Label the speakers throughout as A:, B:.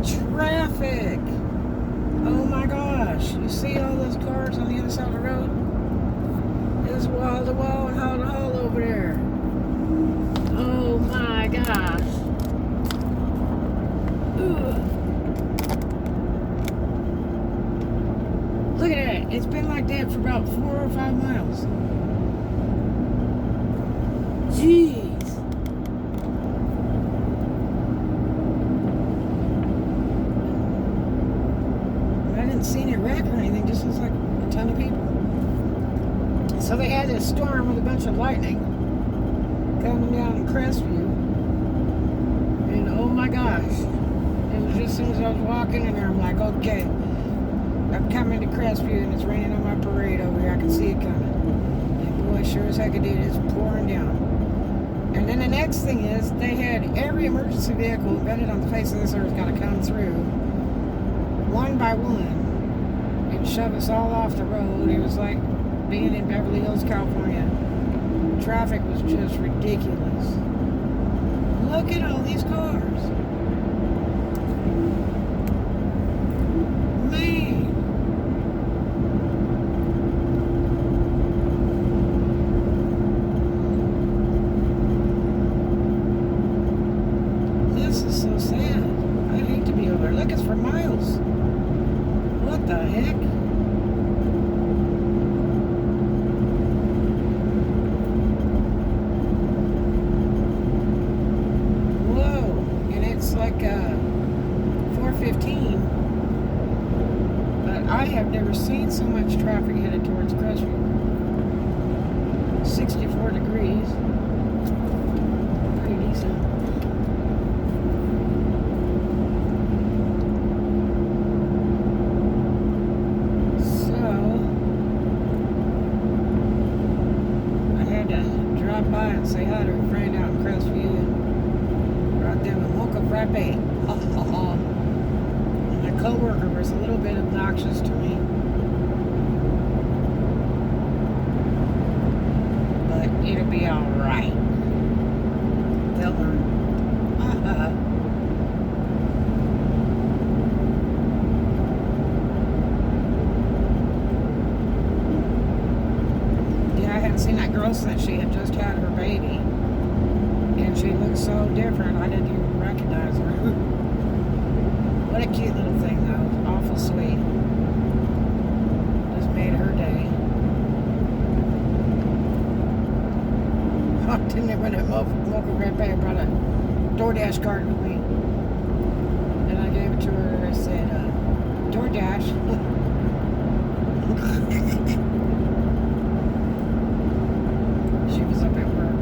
A: traffic. Oh my gosh. You see all those cars on the other side of the road? There's wall to wall and hall to hall over there. Oh my gosh. Ugh. Look at that. It's been like that for about 4 or 5 miles. Jeez. I didn't see any wreck or anything. Just looks like a ton of people. So they had this storm with a bunch of lightning coming down in Crestview. And oh my gosh. It was just as soon as I was walking in there, I'm like, okay, I'm coming to Crestview and it's raining on my parade over here. I can see it coming. And boy, sure as heck it did. It's pouring down. And then the next thing is, they had every emergency vehicle vetted on the face of this earth got to come through, one by one, and shove us all off the road. It was like being in Beverly Hills, California. Traffic was just ridiculous. Look at all these cars. Man. This is so sad. I hate to be over there. Look, it's for miles. What the heck? Like 4:15, but I have never seen so much traffic headed towards Crestview. 64 degrees, pretty decent. So I had to drop by and say hi to a friend out in Crestview and brought them a mocha frappe. My co-worker was a little bit obnoxious to me, but it'll be all right. They'll learn. Yeah, I hadn't seen that girl since she had just had her baby. And she looked so different, I didn't even recognize her. What a cute little thing, though. Awful sweet. Just made her day. I didn't even have Mocha Red Bag. I brought a DoorDash card with me. And I gave it to her. I said, DoorDash. She was up at work.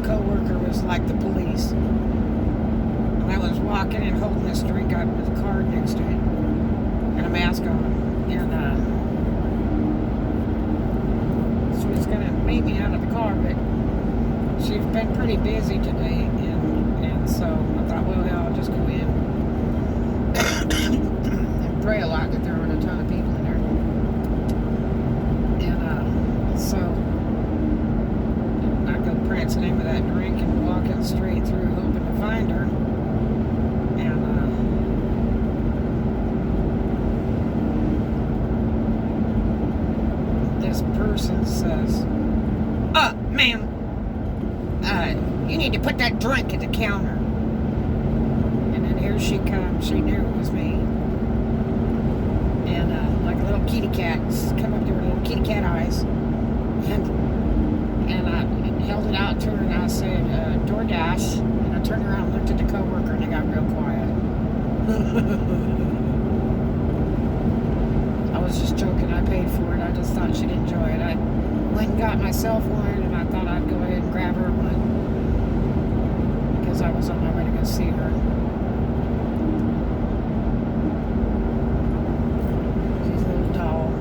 A: Co-worker was like the police. And I was walking and holding this drink up with a card next to it and a mask on. And she was going to meet me out of the car, but she's been pretty busy today. And so I thought, well, yeah, I'll just go in and pray a lot that there aren't a ton of people in there. And so Prance the name of that drink and walking straight through hoping to find her. And this person says, ma'am, you need to put that drink at the counter. And then here she comes. She knew it was me. And like a little kitty cat, come up to her little kitty cat eyes. And I held it out to her and I said, DoorDash. And I turned around and looked at the co-worker and it got real quiet. I was just joking. I paid for it. I just thought she'd enjoy it. I went and got myself one and I thought I'd go ahead and grab her one because I was on my way to go see her. She's a little doll.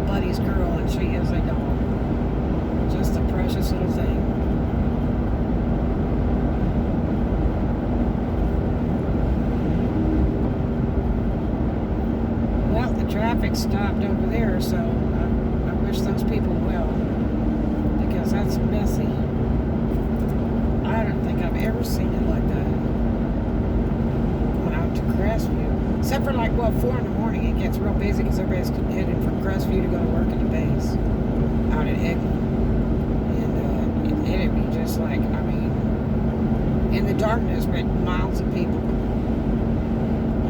A: Buddy's girl, and she is a doll. Just a precious little thing. traffic stopped over there, so I wish those people well, because that's messy. I don't think I've ever seen it like that. Going out to Crestview, except for like 4 in the morning, it gets real busy because everybody's heading from Crestview to go to work at the base out at Eglin, and it'd be just like, I mean, in the darkness, but miles of people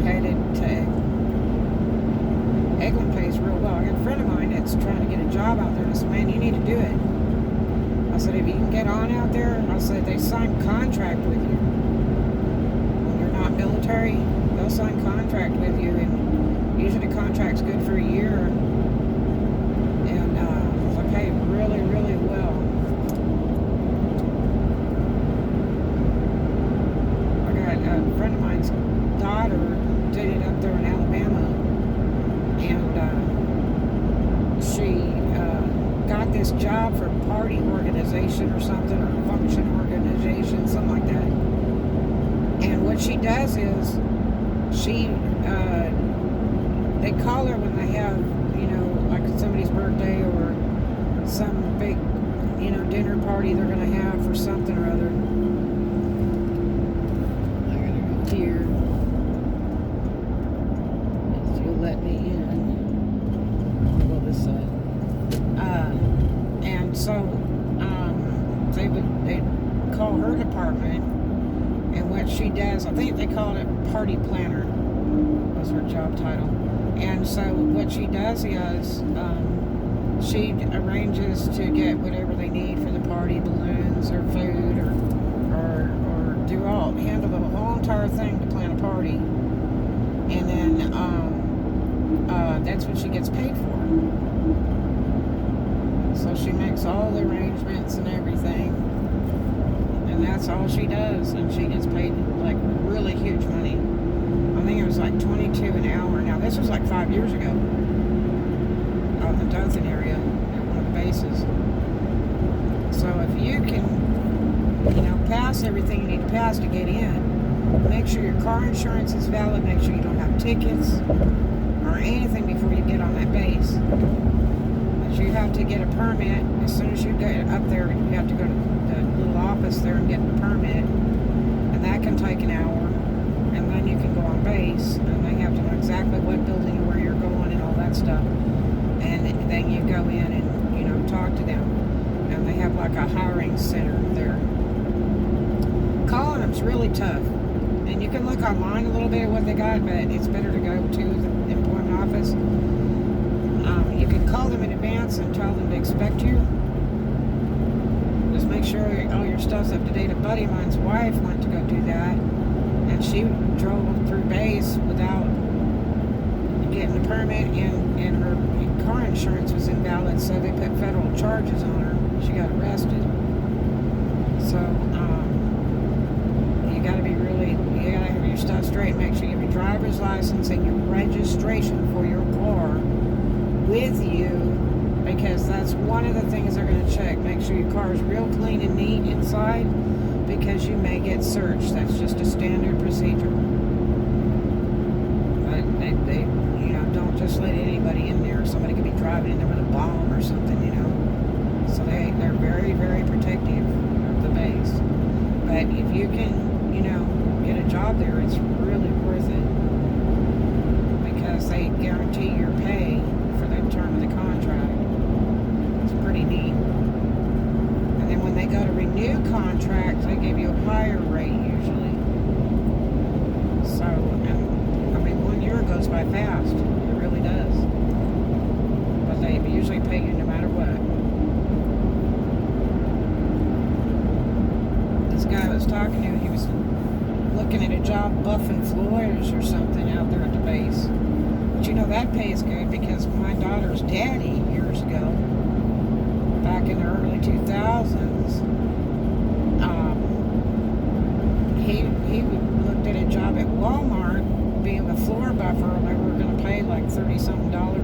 A: headed to Eglin. Eglin pays real well. I got a friend of mine that's trying to get a job out there, and I said, man, you need to do it. I said, if you can get on out there, I said, they sign contract with you. When you're not military, they'll sign contract with you, and usually the contract's good for a year, and they pay really, really well. I got a friend of mine's daughter did it up there in Alabama, and she got this job for a party organization or something, or a function organization, something like that. And what she does is they call her when they have, like somebody's birthday or some big, dinner party they're going to have for something or other. I gotta go here. If you'll let me in. I'll go this side. And so they'd call her department, and what she does, I think they call it party planner, was her job title. And so what she does is she arranges to get whatever they need for the party, balloons or food, or handle the whole entire thing to plan a party, and then that's what she gets paid for. So she makes all the arrangements and everything, and that's all she does, and she gets paid like really huge money. I think it was like $22 an hour. Now this was like 5 years ago, out in the Dothan area at one of the bases. So if you can, pass everything you need to pass to get in, make sure your car insurance is valid, make sure you don't have tickets or anything before you get on that base. You have to get a permit. As soon as you get up there, you have to go to the little office there and get the permit, and that can take an hour, and then you can go on base, and they have to know exactly what building and where you're going and all that stuff, and then you go in and talk to them, and they have like a hiring center there. Calling them's really tough, and you can look online a little bit at what they got, but it's better to go to the employment office. You can call them in advance and tell them to expect you. Just make sure all your stuff's up to date. A buddy of mine's wife went to go do that, and she drove through base without getting the permit, and her car insurance was invalid, so they put federal charges on her. She got arrested. So you gotta have your stuff straight. Make sure you have your driver's license and your registration for your car with you, because that's one of the things they're going to check. Make sure your car is real clean and neat inside, because you may get searched. That's just a standard procedure. But they don't just let anybody in there. Somebody could be driving in there with a bomb or something, So they're very, very protective of the base. But if you can, get a job there, it's really worth it, because they guarantee your pay for the term of the contract. It's pretty neat. And then when they go to renew contracts, they give you a higher rate usually. So, and 1 year goes by fast. It really does. But they usually pay you no matter what. This guy I was talking to, he was looking at a job buffing floors or something out there at the base. But that pays good, because my daughter's daddy years ago, back in the early 2000s, he looked at a job at Walmart being a floor buffer, and they were going to pay like $30-something an hour.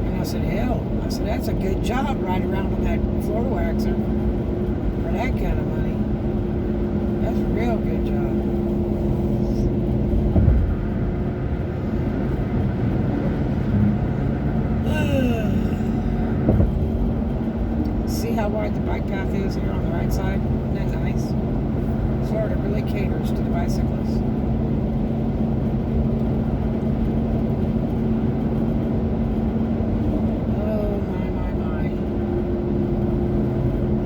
A: And I said, hell, that's a good job, right around on that floor waxer for that kind of money. That's a real good job. path is here on the right side. Isn't that nice? Florida really caters to the bicyclists. Oh my.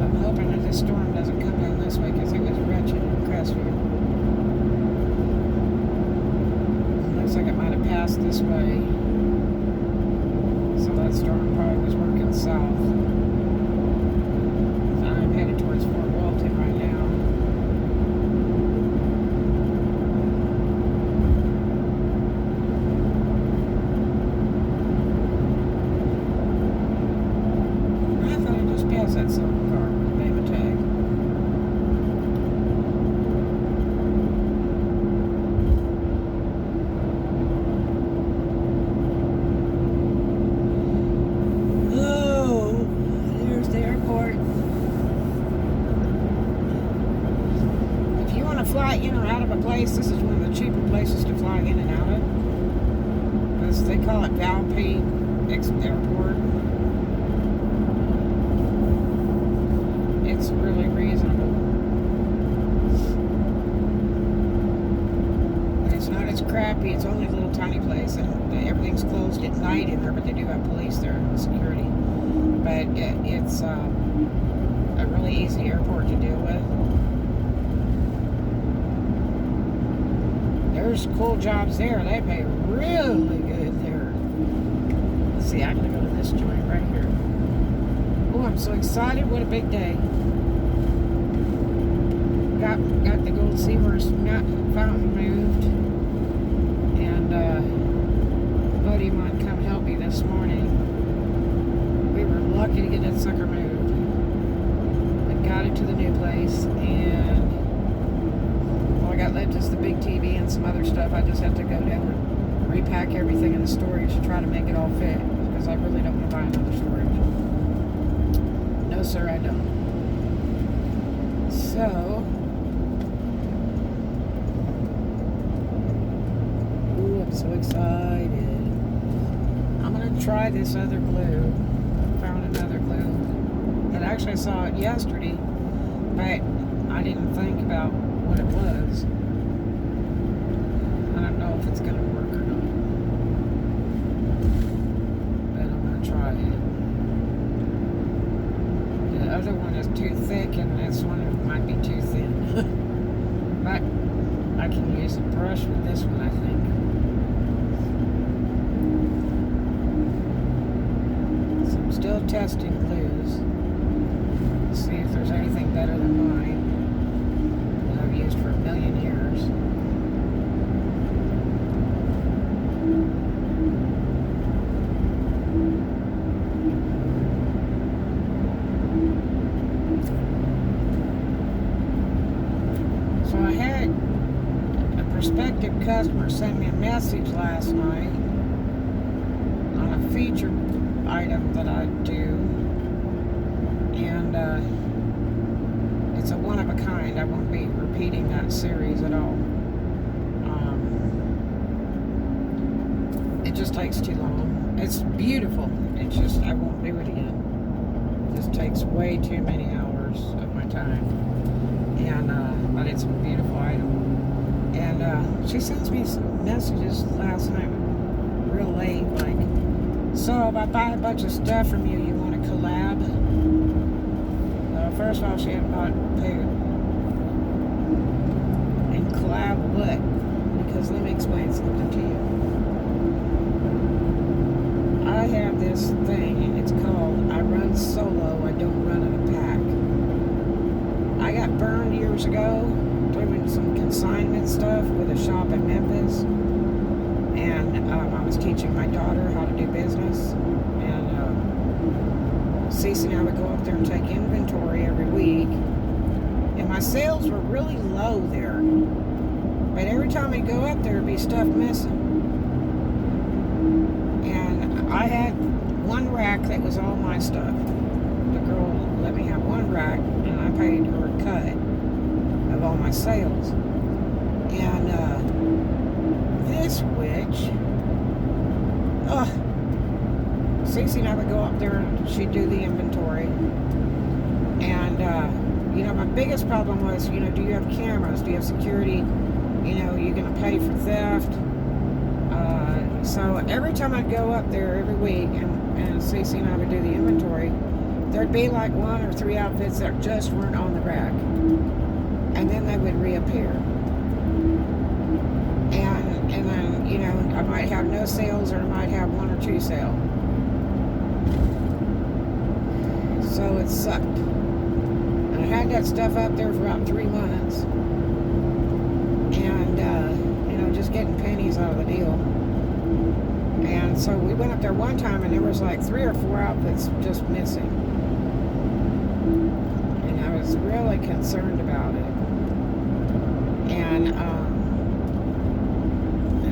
A: I'm hoping that this storm doesn't come down this way because it was wretched in Crestview. Looks like it might have passed this way. So that storm probably was working south. I'm headed towards Fort Walton right now. I thought I just passed that silver car with the name and tag. Fly in or out of a place, this is one of the cheaper places to fly in and out of, because they call it Valpy Airport. It's really reasonable. It's not as crappy. It's only a little tiny place, and everything's closed at night in there, but they do have police there and security. But it's a really easy airport to deal with. There's cool jobs there. They pay really good there. Let's see, I'm gonna go to this joint right here. Oh, I'm so excited. What a big day. Got the Gold Seahorse fountain moved. And buddy of mine come help me this morning. We were lucky to get that sucker moved. I got it to the new place, and all I got left is the big TV and some other stuff. I just have to go down and repack everything in the storage to try to make it all fit, because I really don't want to buy another storage. No, sir, I don't. So, ooh, I'm so excited. I'm going to try this other glue. I found another glue. And actually, I saw it yesterday, but I didn't think about what it was. I don't know if it's going to work or not, but I'm going to try it. The other one is too thick, and this one might be too thin. But I can use a brush with this one, I think. So I'm still testing glues. See if there's anything better than mine. Used for a million years. So I had a prospective customer send me a message last night on a featured item that I do, and it's a one of a kind. I won't be repeating that series at all. It just takes too long. It's beautiful. It's just, I won't do it again. It just takes way too many hours of my time. And, but it's a beautiful item. And, she sends me some messages last night, real late, like, so if I buy a bunch of stuff from you, you want to collab? First of all, she hadn't bought poo. And collab what? Because let me explain something to you. I have this thing, and it's called I Run Solo, I Don't Run in a Pack. I got burned years ago doing some consignment stuff with a shop in Memphis. And I was teaching my daughter how to do business. And Cece and I would go up there and take inventory every week, and my sales were really low there, but every time we go up there, there'd be stuff missing. And I had one rack that was all my stuff. The girl let me have one rack, and I paid her a cut of all my sales. And this witch, Cece and I would go up there and she'd do the inventory. And, my biggest problem was, do you have cameras? Do you have security? You're going to pay for theft. So every time I'd go up there every week and Cece and I would do the inventory, there'd be like 1 or 3 outfits that just weren't on the rack. And then they would reappear. And then, I might have no sales, or I might have 1 or 2 sales. So it sucked. And I had that stuff up there for about 3 months. And, just getting pennies out of the deal. And so we went up there one time and there was like 3 or 4 outfits just missing. And I was really concerned about it. And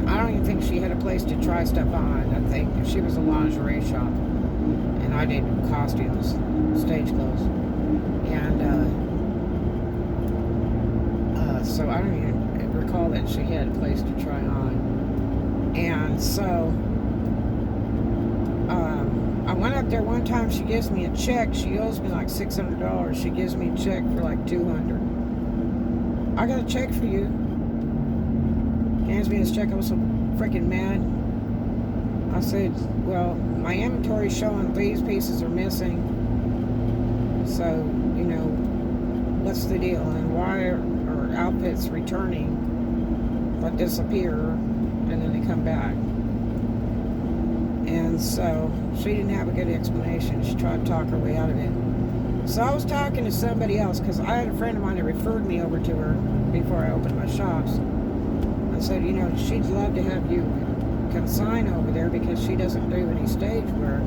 A: I don't even think she had a place to try stuff on. I think she was a lingerie shop. And I did costumes, stage clothes. And so I don't even recall that she had a place to try on. And so I went up there one time. She gives me a check. She owes me like $600. She gives me a check for like $200. I got a check for you. Hands me this check. I was so freaking mad. I said, well, my inventory's showing these pieces are missing. So, what's the deal? And why are outfits returning but disappear and then they come back? And so she didn't have a good explanation. She tried to talk her way out of it. So I was talking to somebody else, because I had a friend of mine that referred me over to her before I opened my shops. I said, she'd love to have you consign over there because she doesn't do any stage work.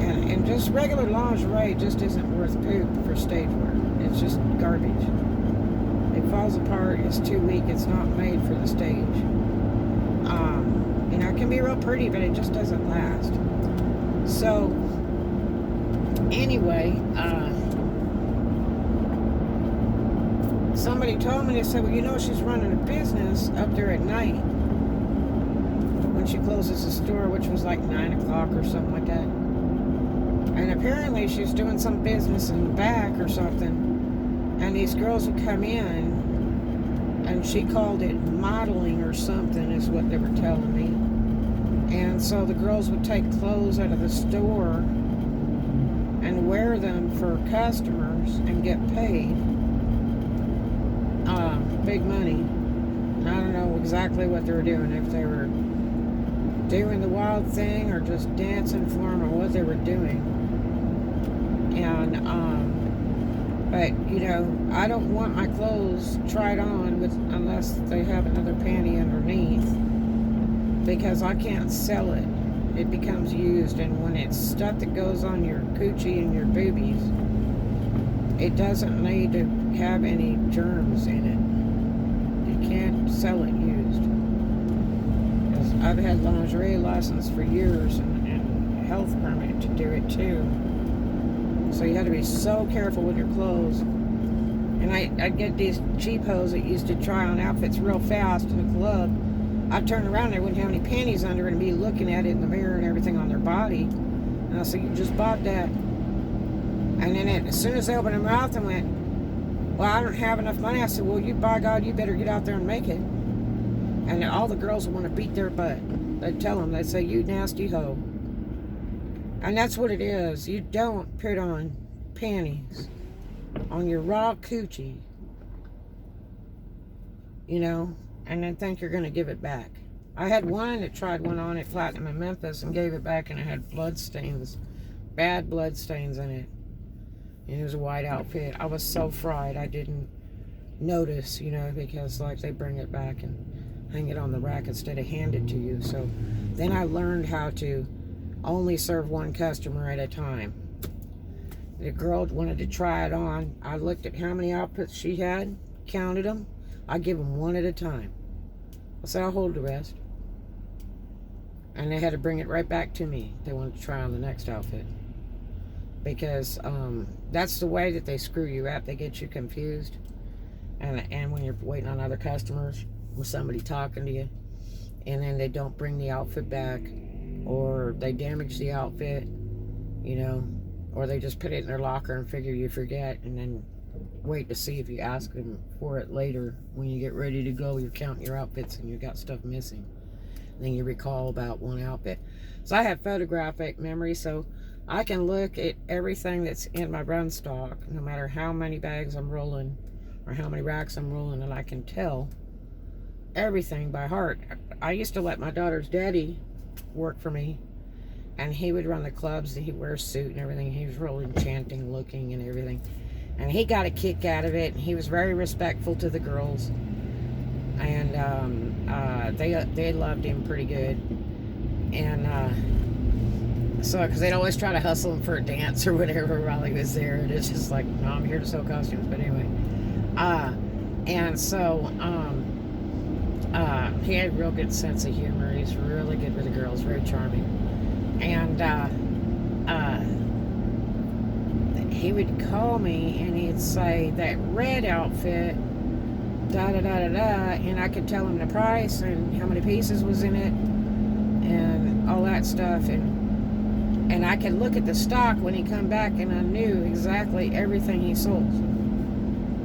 A: And just regular lingerie just isn't worth poop for stage work. It's just garbage. It falls apart. It's too weak. It's not made for the stage. It can be real pretty, but it just doesn't last. So, anyway, somebody told me, they said, well, she's running a business up there at night when she closes the store, which was like 9 o'clock or something like that. And apparently she's doing some business in the back or something. And these girls would come in, and she called it modeling or something, is what they were telling me. And so the girls would take clothes out of the store and wear them for customers and get paid big money. And I don't know exactly what they were doing, if they were doing the wild thing or just dancing for them, or what they were doing. And but I don't want my clothes tried on unless they have another panty underneath, because I can't sell it. It becomes used, and when it's stuff that goes on your coochie and your boobies, it doesn't need to have any germs in it. You can't sell it used. Because I've had lingerie license for years and health permit to do it too. So you have to be so careful with your clothes. And I'd get these cheap hoes that used to try on outfits real fast in the club. I'd turn around and they wouldn't have any panties under and be looking at it in the mirror and everything on their body. And I said, you just bought that. And then as soon as they opened their mouth and went, well, I don't have enough money. I said, well, by God, you better get out there and make it. And all the girls would want to beat their butt. They'd tell them, they'd say, you nasty hoe. And that's what it is. You don't put on panties on your raw coochie, and then think you're going to give it back. I had one that tried one on at Platinum in Memphis and gave it back, and it had blood stains, bad blood stains in it. And it was a white outfit. I was so fried I didn't notice, because they bring it back and hang it on the rack instead of hand it to you. So then I learned how to only serve one customer at a time. The girl wanted to try it on. I looked at how many outfits she had, counted them. I give them one at a time. I said, I'll hold the rest. And they had to bring it right back to me. They wanted to try on the next outfit. Because that's the way that they screw you up. They get you confused. And when you're waiting on other customers, with somebody talking to you, and then they don't bring the outfit back, or they damage the outfit, or they just put it in their locker and figure you forget, and then wait to see if you ask them for it later when you get ready to go. You're counting your outfits and you got stuff missing. Then you recall about one outfit. So I have photographic memory, so I can look at everything that's in my run stock, no matter how many bags I'm rolling or how many racks I'm rolling, and I can tell everything by heart. I used to let my daughter's daddy work for me, and he would run the clubs. He'd wear a suit and everything. He was real enchanting looking and everything, and he got a kick out of it. And he was very respectful to the girls, and they loved him pretty good. And so, because they'd always try to hustle him for a dance or whatever while he was there, and it's just like, no, I'm here to sell costumes. But anyway, and so he had a real good sense of humor. He's really good with the girls, very charming. And he would call me and he'd say, that red outfit, da da da da da, and I could tell him the price and how many pieces was in it and all that stuff. And I could look at the stock when he come back, and I knew exactly everything he sold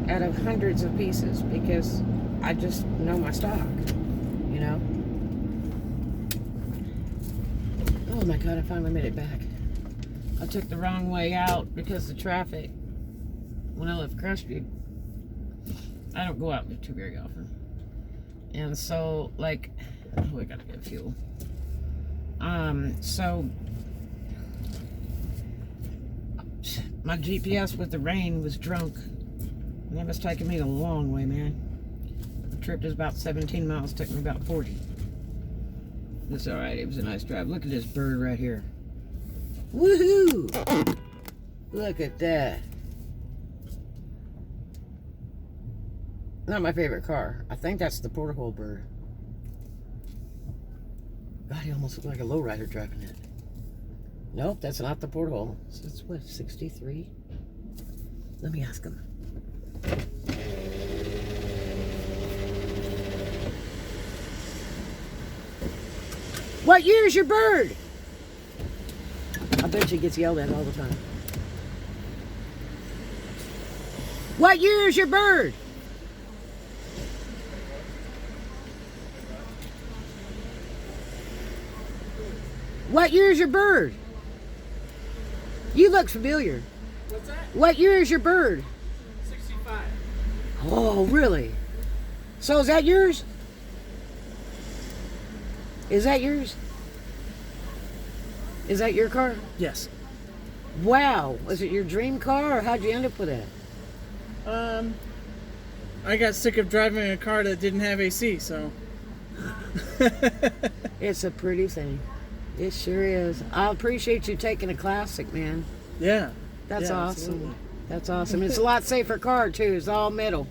A: out of hundreds of pieces, because I just know my stock, you know. Oh my God, I finally made it back. I took the wrong way out because the traffic, when I left Crestview, I don't go out there too very often. And so, like, oh, I gotta get fuel. So my GPS with the rain was drunk, and that was taking me a long way, man. The trip is about 17 miles, took me about 40. It's all right. It was a nice drive. Look at this bird right here. Woohoo! Look at that. Not my favorite car. I think that's the porthole bird. God, he almost looked like a lowrider driving it. Nope, that's not the porthole. So it's what, 63? Let me ask him. What year is your bird? I bet she gets yelled at all the time. What year is your bird? What year is your bird? You look familiar.
B: What's that?
A: What year is your bird?
B: 65.
A: Oh, really? So is that yours? Is that yours? Is that your car?
B: Yes.
A: Wow. Was it your dream car, or how'd you end up with that?
B: I got sick of driving a car that didn't have AC, so.
A: It's a pretty thing. It sure is. I appreciate you taking a classic, man.
B: Yeah.
A: That's
B: yeah,
A: awesome.
B: Absolutely.
A: That's awesome. It's a lot safer car, too. It's all metal.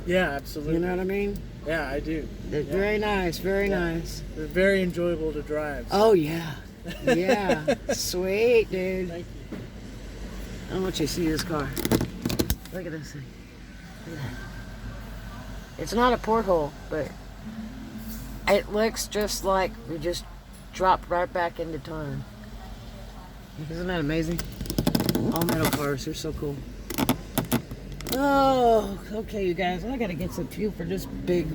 B: Yeah, absolutely.
A: You know what I mean?
B: Yeah, I do.
A: It's very nice. Very nice.
B: They're very enjoyable to drive. So.
A: Oh, yeah. Yeah. Sweet, dude.
B: Thank you.
A: I want you to see this car. Look at this thing. It's not a porthole, but it looks just like we just dropped right back into time. Isn't that amazing? All metal cars, they're so cool. Oh, okay, you guys. I gotta get some fuel for this big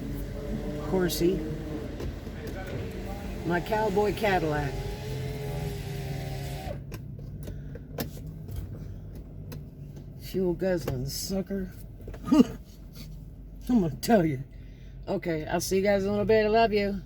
A: horsey. My cowboy Cadillac. Fuel guzzling sucker. I'm gonna tell you. Okay, I'll see you guys in a little bit. I love you.